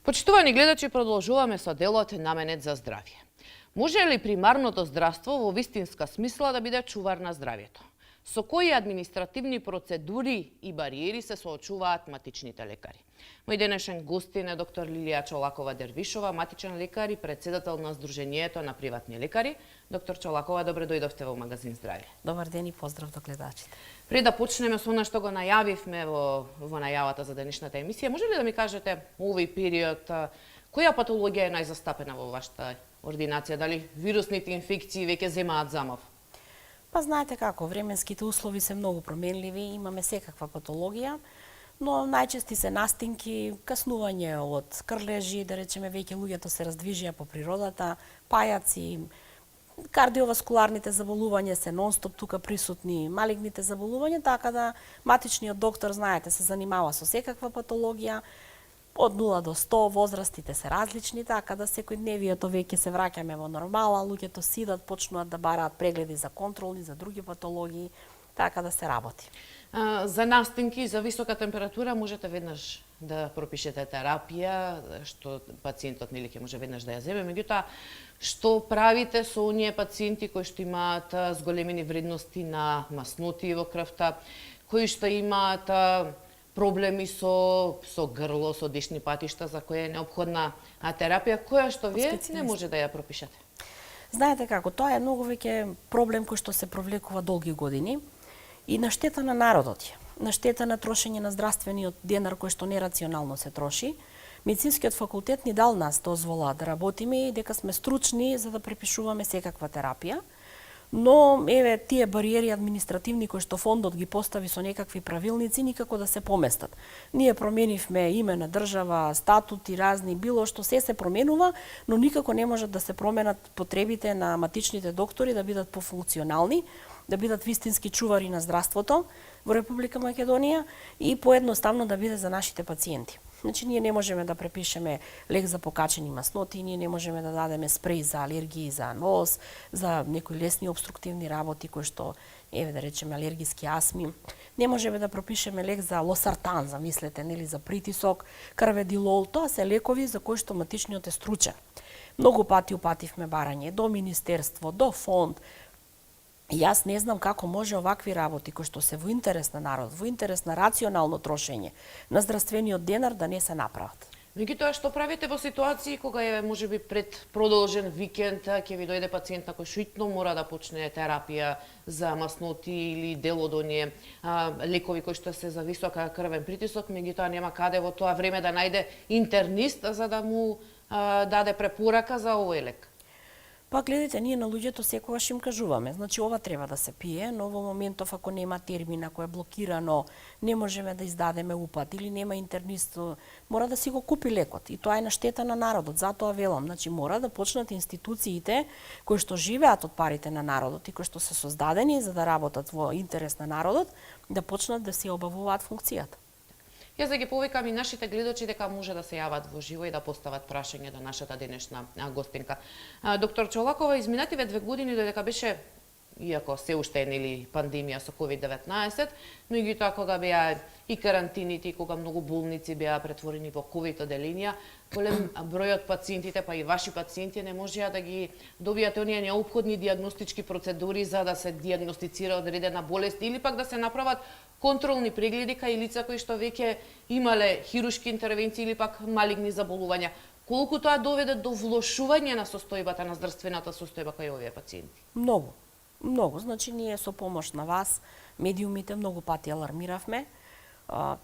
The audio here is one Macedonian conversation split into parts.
Почитувани гледачи, продолжуваме со делот наменет за здравје. Може ли примарното здравство во вистинска смисла да биде чувар на здравјето? Со кои административни процедури и бариери се соочуваат матичните лекари? Мој денешен гостин е доктор Лилија Чолакова-Дервишова, матичен лекар и председател на Сдруженијето на приватни лекари. Доктор Чолакова, добре дојдовте во магазин Здравје. Добар ден и поздрав до гледачите. Пред да почнеме со она што го најавивме во најавата за денешната емисија, може ли да ми кажете овој период која патологија е најзастапена во вашата ординација? Дали вирусните инфекции веќе земаат замав? Па знаете како, временските услови се многу променливи, имаме секаква патологија, но најчести се настинки, каснување од крлежи, да речеме веќе луѓето се раздвижија по природата, пајаци, кардиоваскуларните заболувања се нон-стоп тука присутни, малигните заболувања, така да матичниот доктор, знаете, се занимава со секаква патологија, од 0 до 100, возрастите се различни, така да секојдневието веќе се враќаме во нормала, луѓето сидат, почнуваат да бараат прегледи за контролни, за други патологии, така да се работи. За настинки и за висока температура можете веднаш да пропишете терапија, што пациентот нели ќе може веднаш да ја земе, меѓутоа што правите со оние пациенти кои што имаат зголемени вредности на масноти во крвта, кои што имаат проблеми со грло, со дишни патишта, за која е неопходна терапија, која што вие не може да ја пропишете? Знаете како, тоа е многу веќе проблем кој што се провлекува долги години и на штета на народот е. На штета на трошење на здравствениот денар кој што нерационално се троши. Медицинскиот факултет ни дал нас дозвола да работиме и дека сме стручни за да препишуваме секаква терапија. Но еве тие бариери административни кои што фондот ги постави со некакви правилници никако да се поместат. Ние променивме име на држава, статути разни, било што се променува, но никако не можат да се променат потребите на матичните доктори да бидат пофункционални, да бидат вистински чувари на здравството во Република Македонија и поедноставно да биде за нашите пациенти. Значи, ние не можеме да препишеме лек за покачени масноти, ние не можеме да дадеме спреј за алергии за нос, за некои лесни обструктивни работи кои што, еве да речеме, алергиски астми. Не можеме да пропишеме лек за лосартан, замислете, нели, за притисок, карведилол. Тоа се лекови за кои што матичниот е стручен. Многу пати упативме барање до министерство, до фонд. Јас не знам како може овакви работи кои што се во интерес на народ, во интерес на рационално трошење на здравствениот денар да не се направат. Меѓутоа, што правите во ситуации кога е можеби пред продолжен викенд ќе ви дојде пациент на кој шитно мора да почне терапија за масноти или дел од оние лекови кои што се за висока крвен притисок, меѓутоа нема каде во тоа време да најде интернист за да му даде препорака за овој лек? Па гледате, ние на луѓето секогаш им кажуваме, значи ова треба да се пие, но во моментов ако нема термин, ако е блокирано, не можеме да издадеме упат или нема интернист, мора да си го купи лекот и тоа е на штета на народот. Затоа велам, значи мора да почнат институциите кои што живеат од парите на народот и кои што се создадени за да работат во интерес на народот, да почнат да се обавуваат функцијата. Јас да ги повикам и нашите гледачи дека може да се јават во живо и да постават прашање до нашата денешна гостинка. Доктор Чолакова, изминативе 2 години додека беше, иако се уште е нели пандемија со COVID-19, меѓутоа кога беа и карантините, и кога многу болници беа претворени во ковид оделенија, голем број од пациентите, па и ваши пациенти не можеа да ги добијате оние неопходни дијагностички процедури за да се дијагностицира одредена болест или пак да се направат контролни прегледи кај лица кои што веќе имале хирушки интервенции или пак малигни заболувања. Колку тоа доведе до влошување на состојбата на здравствената состојба кај овие пациенти? Многу. Многу. Значи, ние со помош на вас, медиумите, многу пати алармиравме,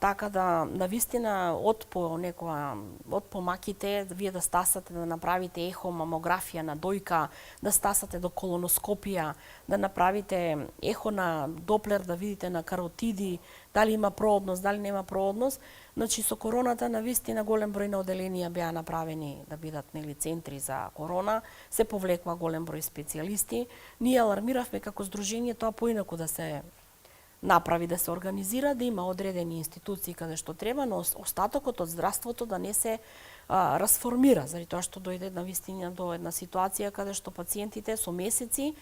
така да, навистина, од по маките, вие да стасате да направите ехо, мамографија на дојка, да стасате до колоноскопија, да направите ехо на доплер, да видите на каротиди, дали има проодност, дали нема проодност. Значи, со короната, навистина, голем број на оделенија беа направени да бидат нели центри за корона, се повлекува голем број специјалисти. Ние алармиравме како здружение тоа поинаку да се направи, да се организира, да има одредени институции каде што треба, но остатокот од здравството да не се расформира, заради тоа што дојде навистина до една ситуација каде што пациентите со месеци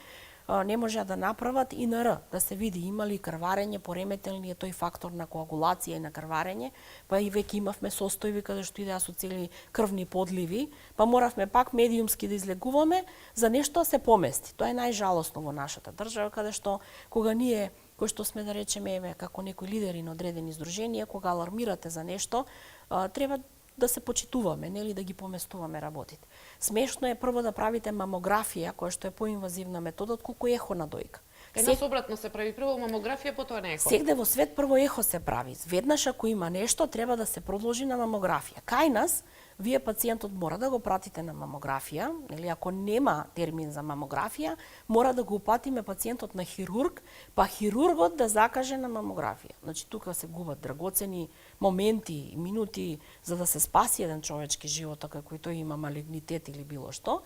не можеа да направат ИНР, да се види има ли крварење, пореметен ли е тој фактор на коагулација и на крварење, па и веќе имавме состојби каде што идеа со цели крвни подливи, па моравме пак медиумски да излегуваме за нешто се помести. Тоа е најжалосно во нашата држава, каде што кога ние кои што сме да речеме еве како некои лидери на одредени здруженија, кога алармирате за нешто, треба да се почитуваме, нели да ги поместуваме работите. Смешно е прво да правите мамографија, која што е поинвазивна метода, отколку ехо на дојка. Кај нас обратно се прави прво мамографија, потоа на ехо. Сегде во свет прво ехо се прави. Веднаш ако има нешто, треба да се продолжи на мамографија. Кај нас, вие пациентот мора да го пратите на мамографија, или ако нема термин за мамографија, мора да го упатиме пациентот на хирург, па хирургот да закаже на мамографија. Значи тука се губат драгоцени моменти, минути за да се спаси еден човечки живот, ако тој има малигнитет или било што.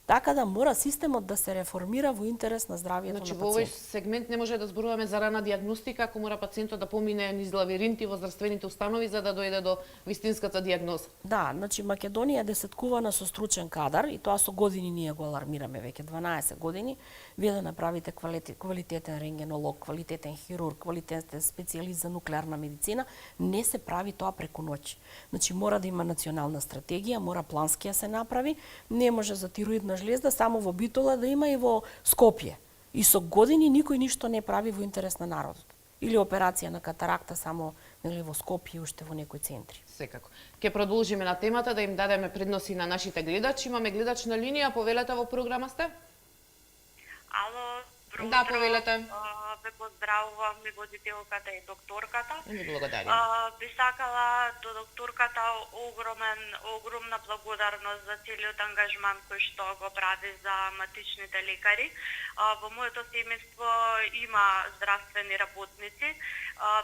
Така да мора системот да се реформира во интерес на здравието Значи, на во овој пациентот. сегмент не може да зборуваме за рана диагностика, ако мора пациентот да помине низ лавиринти во здравствените установи за да дојде до вистинската диагноза. Да, значи Македонија е десеткувана со стручен кадар и тоа со години ние го алармираме веќе 12 години. Вие да направите квалитетен рентгенолог, квалитетен хирург, квалитетен специјалист за нуклеарна медицина, не се прави тоа преку ноќ. Значи мора да има национална стратегија, мора плански да се направи, не може за тироидна жлезда само во Битола да има и во Скопје. И со години никој ништо не прави во интерес на народот. Или операција на катаракта само нели во Скопје и уште во некои центри. Секако. Ке продолжиме на темата да им дадеме предноси на нашите гледачи. Имаме гледач на линија, повелете во програма сте? Ало, добро Да, утро. повелете. Ве поздравувам и водителката и докторката. Ви благодарим. Би сакала до докторката огромна благодарност за целиот ангажман кој што го прави за матичните лекари. Во моето семејство има здравствени работници.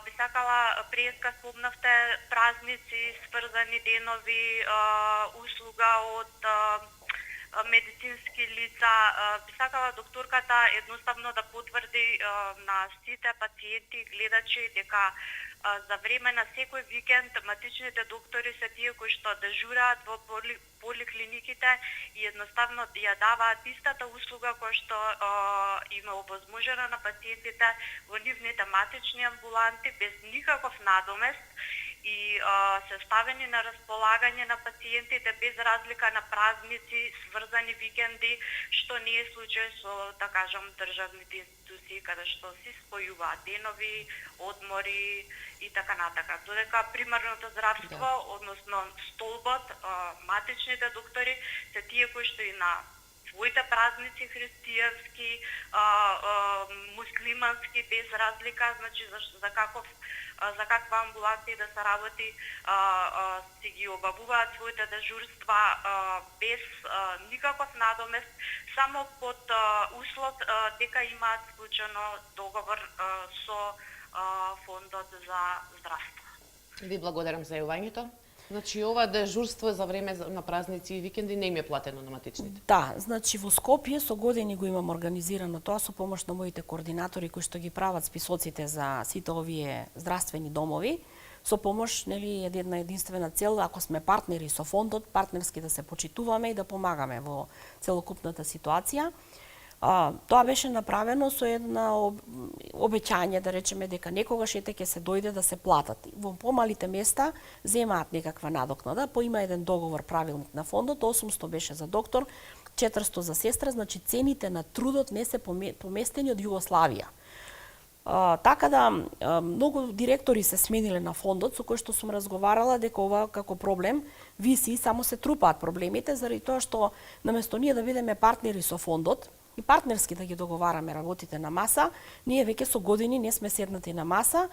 Би сакала, преска спомнавте празници, сврзани денови, услуга од медицински лица. Би сакала докторката едноставно да потврди на сите пациенти и гледачи дека за време на секој викенд матичните доктори се тие кои што дежураат во поликлиниките и едноставно ја даваат истата услуга која што им е овозможена на пациентите во нивните матични амбуланти без никаков надомест и се ставени на располагање на пациентите без разлика на празници, сврзани викенди, што не е случај со, да кажам, државните институции каде што се спојуваат денови, одмори и така натака. Додека примарното здравство, односно столбот, матичните доктори се тие кои што и на своите празници христијански, муслимански без разлика, значи за каква амбуланција да се работи, си ги обавуваат своите дежурства без никаков надомест, само под услов дека имаат склучено договор со Фондот за здравство. Ви благодарам за јавањето. Значи, ова дежурство за време на празници и викенди не им е платено на матичните. Да, значи во Скопје со години го имам организирано тоа со помош на моите координатори кои што ги прават списоците за сите овие здравствени домови, со помош нели една единствена цел, ако сме партнери со фондот, партнерски да се почитуваме и да помагаме во целокупната ситуација. Тоа беше направено со една обеќање, да речеме дека некогаш ете ќе се дојде да се платат. Во помалите места земаат некаква надокнада, има еден договор правилник на фондот, 800 беше за доктор, 400 за сестра, значи цените на трудот не се поместени од Југославија. Така да многу директори се смениле на фондот со кои што сум разговарала дека ова како проблем виси, само се трупаат проблемите заради тоа што наместо ние да бидеме партнери со фондот и партнерски да ги договараме работите на маса, ние веќе со години не сме седнати на маса,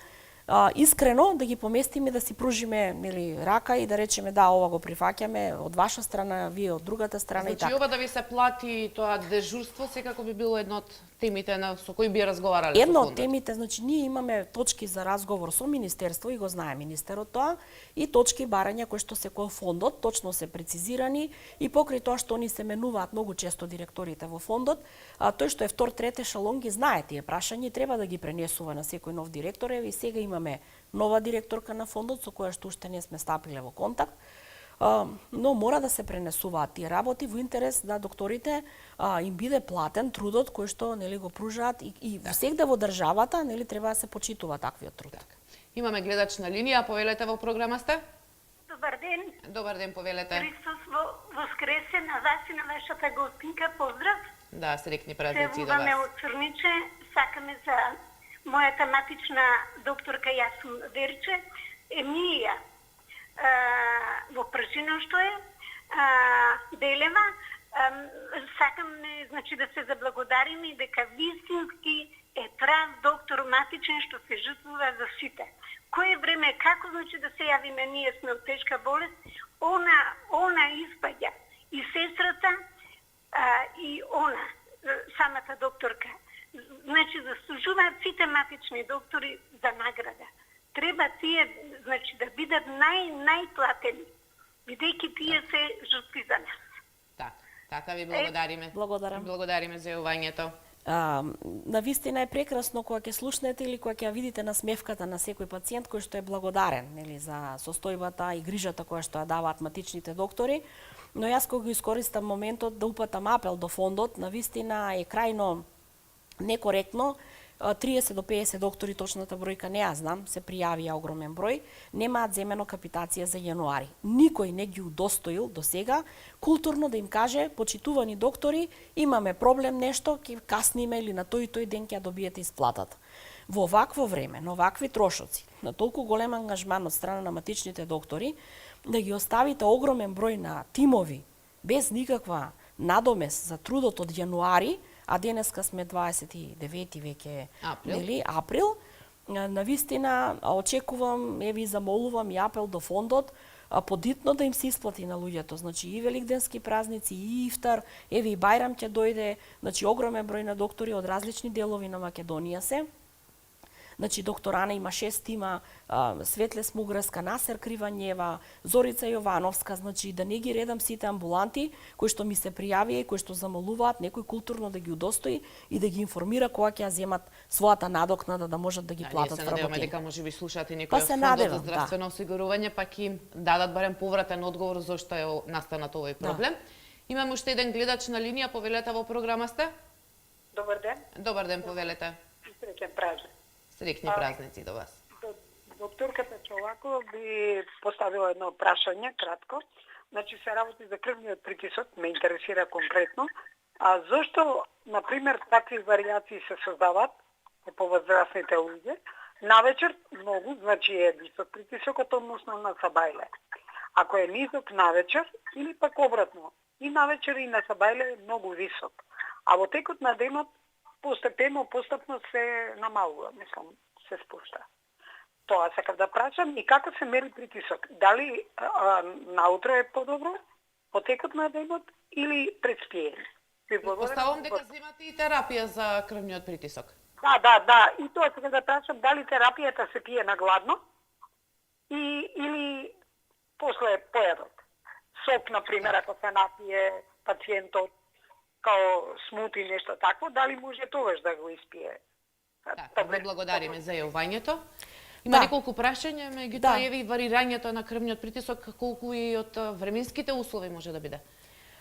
искрено да ги поместиме, да си пружиме нели рака и да речеме да, ова го прифаќаме од ваша страна, вие од другата страна и така. Значи, ова да ви се плати тоа дежурство, секако би било едно од темите со кои би разговарале Едно со од темите, значи ние имаме точки за разговор со министерство и го знае министерот тоа и точки барања кои што се кој фондот точно се прецизирани и покрај тоа што они се менуваат многу често директорите во фондот, тој што е втор, трет ешалон ги знае тие прашања и треба да ги пренесува на секој нов директор. И сега имаме нова директорка на фондот со која што уште не сме стапиле во контакт. но мора да се пренесуваат тие работи во интерес да докторите им биде платен трудот кој што нели го пружаат и всегда во државата нели треба да се почитува таквиот труд. Имаме гледач на линија, повелете во програма сте? Добар ден. Добар ден, повелете. Христос воскресе на вас и на вашата гостинка. Поздрав. Да, срекни празници до Се вас. од Црниче, сакаме за мојата матична докторка, јас сум Верче, Емилија, во Пржино што е, Делева, сакаме значи да се заблагодариме дека вистински е прав доктор матичен што се жртвува за сите. Кое време како значи да се јавиме, ние сме од тешка болест, она испаѓа и сестрата и она самата докторка. Значи заслужуваат сите матични доктори за награда. Треба тие значи да бидат најплатени, бидејќи тие се жртви за нас. Така ви благодариме. Благодарам. Благодариме за јавањето. Навистина е прекрасно кога ќе слушнете или кога ќе видите насмевката на секој пациент кој што е благодарен нели за состојбата и грижата која што ја даваат матичните доктори, но јас кога го искористам моментот да упатам апел до фондот, навистина е крајно некоректно 30 до 50 доктори, точната бројка не ја знам, се пријавија огромен број, немаат земено капитација за јануари. Никој не ги удостоил до сега културно да им каже, почитувани доктори, имаме проблем нешто, ќе касниме или на тој и тој ден ќе добиете исплатата. Во овакво време, на овакви трошоци, на толку голем ангажман од страна на матичните доктори, да ги оставите огромен број на тимови без никаква надомес за трудот од јануари, а денеска сме 29 веќе април, навистина очекувам, еве и замолувам и апел до фондот, подитно да им се исплати на луѓето, значи и великденски празници, и ифтар, еве и Бајрам ќе дојде, значи огромен број на доктори од различни делови на Македонија се. Значи доктор Ана има 6 тима, Светле Смугреска, Насер Кривањева, Зорица Јовановска, значи да не ги редам сите амбуланти кои што ми се пријавија и кои што замолуваат некој културно да ги удостои и да ги информира кога ќе ја земат својата надокнада да можат да ги платат вработени. Се надеваме дека можеби слушате некој од фондот за здравствено осигурување, па ќе им дадат барем повратен одговор зошто е настанат овој проблем. Имаме уште еден гледач на линија, повелете во програма сте? Добар ден. Добар ден, повелете. Среќен празник. Срекни празници до вас. Докторката Чолакова би поставила едно прашање кратко. Значи се работи за крвниот притисок, ме интересира конкретно. А зошто, на пример, такви варијации се создаваат по возрастните луѓе? Навечер многу, значи е висок притисокот односно на сабајле. Ако е низок навечер или пак обратно, и навечер и на сабајле е многу висок. А во текот на денот постепно се намалува, мислам, се спушта. Тоа сакав да прашам и како се мери притисок? Дали наутро е подобро, по текот на денот или пред спиење? Предпоставувам дека земате и терапија за крвниот притисок. Да. И тоа сакав да прашам дали терапијата се пие на гладно или после појадот. Сок, например, ако се напие пациентот као смути нешто такво, дали може тогаш да го испие? Ви благодариме за јавањето. Има неколку прашања, меѓутоа еве и варирањето на крвниот притисок, колку и од временските услови може да биде?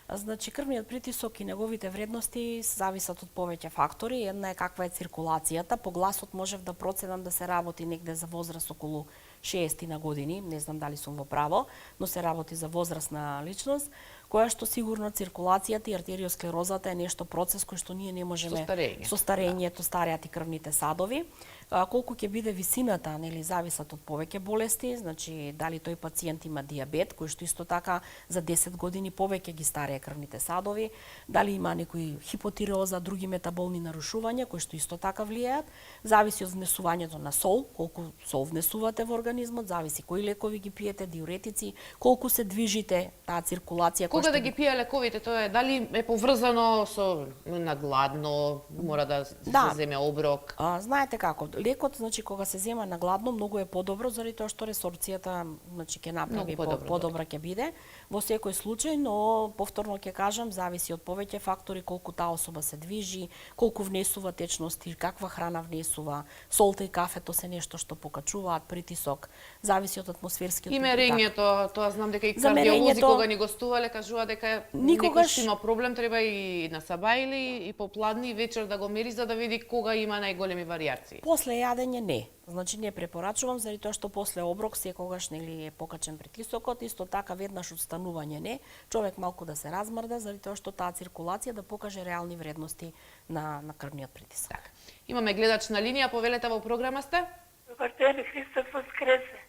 Значи, крвниот притисок и неговите вредности зависат од повеќе фактори. Една е каква е циркулацијата. По гласот можев да проценам да се работи негде за возраст околу 60 на години, не знам дали сум во право, но се работи за возрастна личност, која што сигурно циркулацијата и артериосклерозата е нешто процес кој што ние не можеме со старењето, стареат и крвните садови. Колку ќе биде висината, нели зависат од повеќе болести, значи дали тој пациент има дијабет, кој што исто така за 10 години повеќе ги старее крвните садови, дали има некои хипотиреоза, други метаболни нарушувања кои што исто така влијаат, зависи од внесувањето на сол, колку сол внесувате во организмот, зависи кои лекови ги пиете, диуретици, колку се движите, таа циркулација кога да ги пие лековите, тоа е дали е поврзано со нагладно, мора да се земе оброк? Знаете како, лекот, значи кога се зема на гладно, многу е подобро заради тоа што ресорцијата, значи ќе направи подобра ќе биде во секој случај, но повторно ќе кажам, зависи од повеќе фактори, колку таа особа се движи, колку внесува течности, каква храна внесува, солта и кафето се нешто што покачуваат притисок, зависи од атмосферскиот И мерењето, тоа знам дека и кардиолози кога ни гостувале кажува дека некој што има проблем треба и на сабајли и попладни и вечер да го мери за да види кога има најголеми варијации. После јадење не. Значи не препорачувам заради тоа што после оброк секогаш нели е покачен притисокот, исто така веднаш одстанување не. Човек малку да се размрда заради тоа што таа циркулација да покаже реални вредности на крвниот притисок. Так. Имаме гледач на линија, повелете во програма сте? Добар ден, Христос воскресе.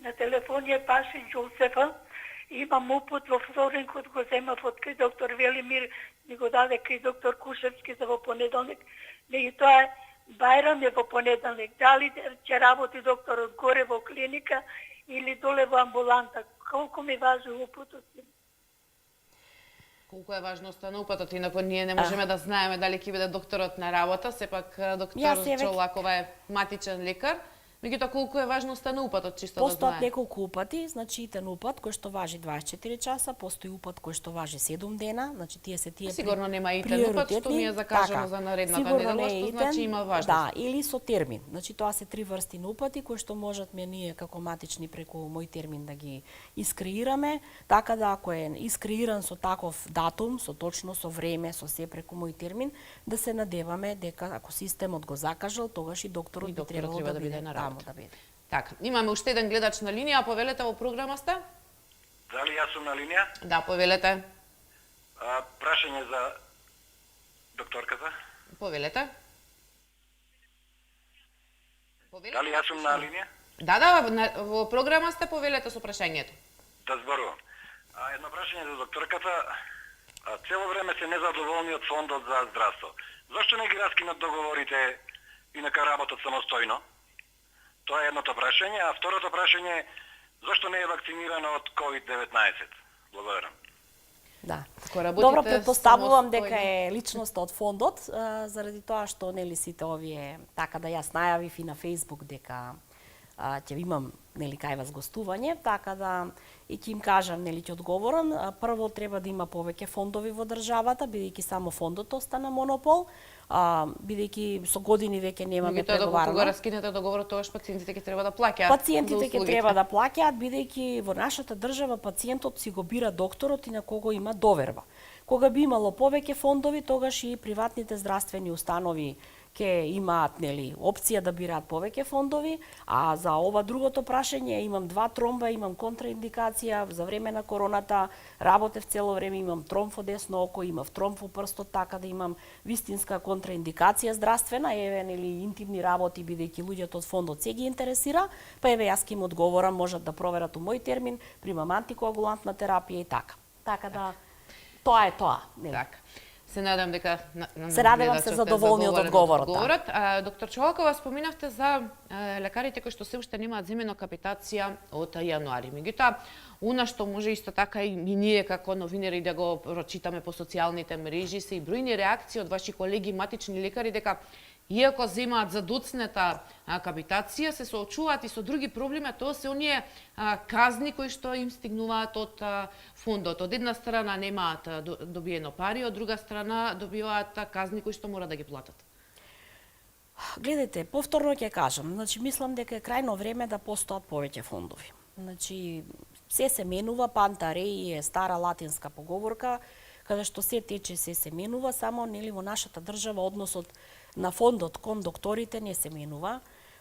На телефон е Паши Џусефа. Имам упут во вторникот, го земав од кај доктор Велимир, ми го даде кај доктор Кушевски за во понеделник. Меѓутоа Бајрам е во понеделник. Дали ќе работи докторот горе во клиника или доле во амбуланта? Колку ми важи упутот? Колку е важноста на упатот, инаку ние не можеме да знаеме дали ќе биде докторот на работа, сепак доктор Чолакова е матичен лекар. Меѓутоа колку е важноста на упатот, чисто да знаеме. Постојат неколку упати, значи итен упат кој што важи 24 часа, постои упат кој што важи 7 дена, значи тие се тие сигурно нема итен упат што ми е закажано за наредната недела, што значи има важност. Да, или со термин. Значи тоа се 3 врсти на упати кои што можат ние како матични преку мој термин да ги искреираме, така да ако е искреиран со таков датум, со точно со време, со се преку мој термин, да се надеваме дека ако системот го закажал, тогаш и докторот би требало да биде на работа. Така, имаме уште еден гледач на линија, повелете во програма сте? Дали јас сум на линија? Да, повелете. Прашање за докторката? Повелете. Дали јас сум на линија? Да, во програма сте, повелете со прашањето. Да зборувам. Едно прашање за докторката. Цело време се незадоволни од фондот за здравство. Зошто не ги раскинат договорите и нека работат самостојно? Тоа е едното прашање, а второто прашање е зошто не е вакцинирано од COVID-19? Благодарам. Да. Добро, предпоставувам дека е личноста од фондот, заради тоа што нели сите овие, така да јас најавив и на Facebook дека ќе имам нели кај вас гостување, така да и ќе им кажам, нели ќе одговорам, прво треба да има повеќе фондови во државата, бидејќи само фондот остана монопол, бидејќи со години веќе немаме преговарано. Кога раскинете договорот, тогаш пациентите ќе треба да плаќаат. Пациентите ќе треба да плаќаат, бидејќи во нашата држава пациентот си го бира докторот и на кого има доверба. Кога би имало повеќе фондови, тогаш и приватните здравствени установи ќе имаат нели опција да бираат повеќе фондови, а за ова другото прашање имам 2 тромба, имам контраиндикација за време на короната, работев цело време, имам тромб во десно око, имав тромб во прстот, така да имам вистинска контраиндикација здравствена, еве нели интимни работи бидејќи луѓето од фондот се ги интересира, па еве јас ќе им одговорам, можат да проверат у мој термин, примам антикоагулантна терапија и така. Така да тоа е тоа, нели. Така. Се надам дека се радевам се задоволни од одговорот. Доктор Чолакова, споминавте за лекарите кои што се уште немаат земено капитација од јануари. Меѓутоа, она што може исто така и ние како новинери да го прочитаме по социјалните мрежи се и бројни реакции од ваши колеги матични лекари дека иако земаат за доцнета капитација, се соочуваат и со други проблеми, а тоа се оние казни кои што им стигнуваат од фондот. Од една страна немаат добиено пари, од друга страна добиваат казни кои што мора да ги платат. Гледайте, повторно ќе кажам, значи мислам дека е крајно време да постојат повеќе фондови. Значи се менува, панта реи е стара латинска поговорка, каде што се тече се менува, само нели во нашата држава односот на фондот кон докторите не се менува.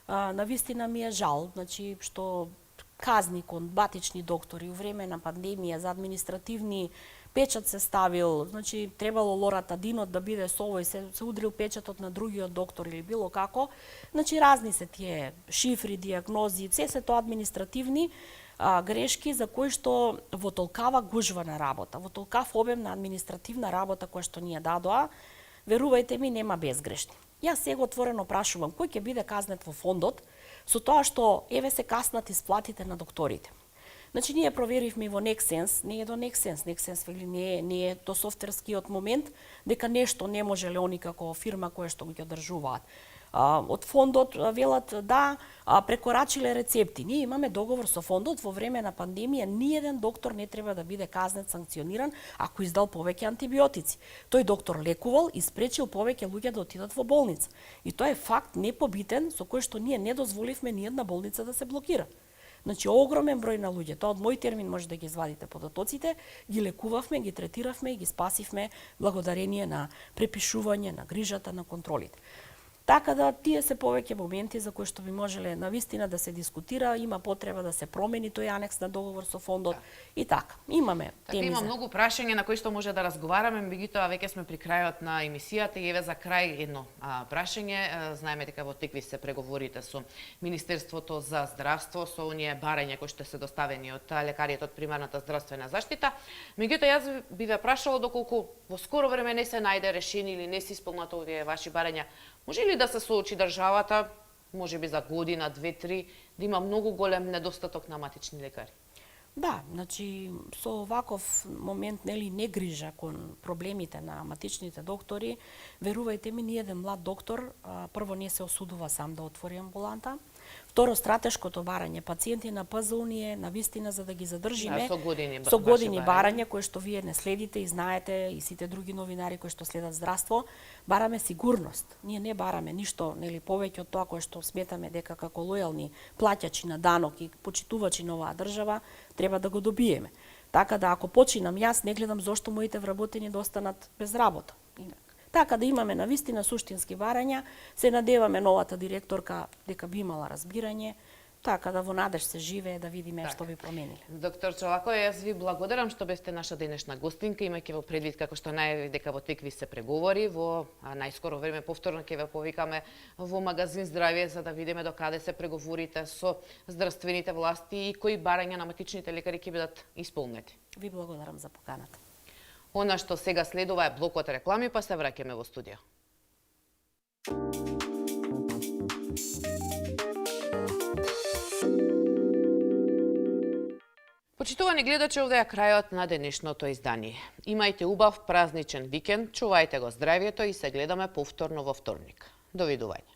Навистина ми е жал, значи што казни кон батични доктори у време на пандемија за административни печат се ставил, значи требало лоратадинот да биде со овој, се удрил печатот на другиот доктор или било како. Значи разни се тие шифри, диагнози, се тоа административни грешки за кои што во толкава гужва на работа, во толкав обем на административна работа која што ние дадоа, верувајте ми, нема безгрешни. Јас сега отворено прашувам кој ќе биде казнет во фондот со тоа што еве се каснат исплатите на докторите. Значи, ние проверивме во Nexsense, не е до Nexsense. Nexsense вели не е до софтверскиот момент, дека нешто не може ли они како фирма која што ги одржуваат. Од фондот велат да прекорачиле рецепти. Ние имаме договор со фондот во време на пандемија, ниеден доктор не треба да биде казнет, санкциониран ако издал повеќе антибиотици. Тој доктор лекувал и спречил повеќе луѓе да отидат во болница. И тоа е факт непобитен со кој што ние не дозволивме ниедна болница да се блокира. Значи, огромен број на луѓе, тоа од мој термин може да ги извадите податоците, ги лекувавме, ги третиравме и ги спасивме благодарение на препишување, на грижата, на контролите. Така да, тие се повеќе моменти за кои што би можеле навистина да се дискутира, има потреба да се промени тој анекс на договор со фондот и така. Имаме теми има за... многу прашања на кои што може да разговараме, меѓутоа веќе сме при крајот на емисијата и еве за крај едно прашање. Знаеме дека во текви се преговорите со Министерството за здравство, со оние барања кои што се доставени од лекарите од примарната здравствена заштита. Меѓутоа јас би ве прашала доколку во скоро време не се најде решение или не се исполнат овие ваши барања, може ли да се соочи државата, може би за година, 2-3, да има многу голем недостаток на матични лекари? Да, значи со ваков момент нели негрижа кон проблемите на матичните доктори, верувајте ми, ниеден млад доктор прво не се осудува сам да отвори амбуланта. Второ, стратешкото барање пациенти на ПЗУ е на вистина за да ги задржиме со години барање кои што вие не следите и знаете и сите други новинари кои што следат здравство, бараме сигурност. Ние не бараме ништо нели повеќе од тоа кое што сметаме дека како лојални плаќачи на данок и почитувачи на оваа држава треба да го добиеме. Така да ако починам јас не гледам зошто моите вработени да останат без работа. Така да имаме навистина суштински барања, се надеваме новата директорка дека би имала разбирање, така да во надеж се живее да видиме што би промениле. Доктор Чолакова, јас ви благодарам што бевте наша денешна гостинка, имајќи во предвид како што најави дека во текви се преговори, во најскоро време повторно ќе ве повикаме во магазин Здравје за да видиме до каде се преговорите со здравствените власти и кои барања на матичните лекари ќе бидат исполнети. Ви благодарам за поканата. Она што сега следува е блокот реклами, па се враќаме во студио. Почитувани гледачи, овде е крајот на денешното издание. Имајте убав празничен викенд, чувајте го здравјето и се гледаме повторно во вторник. Довидување.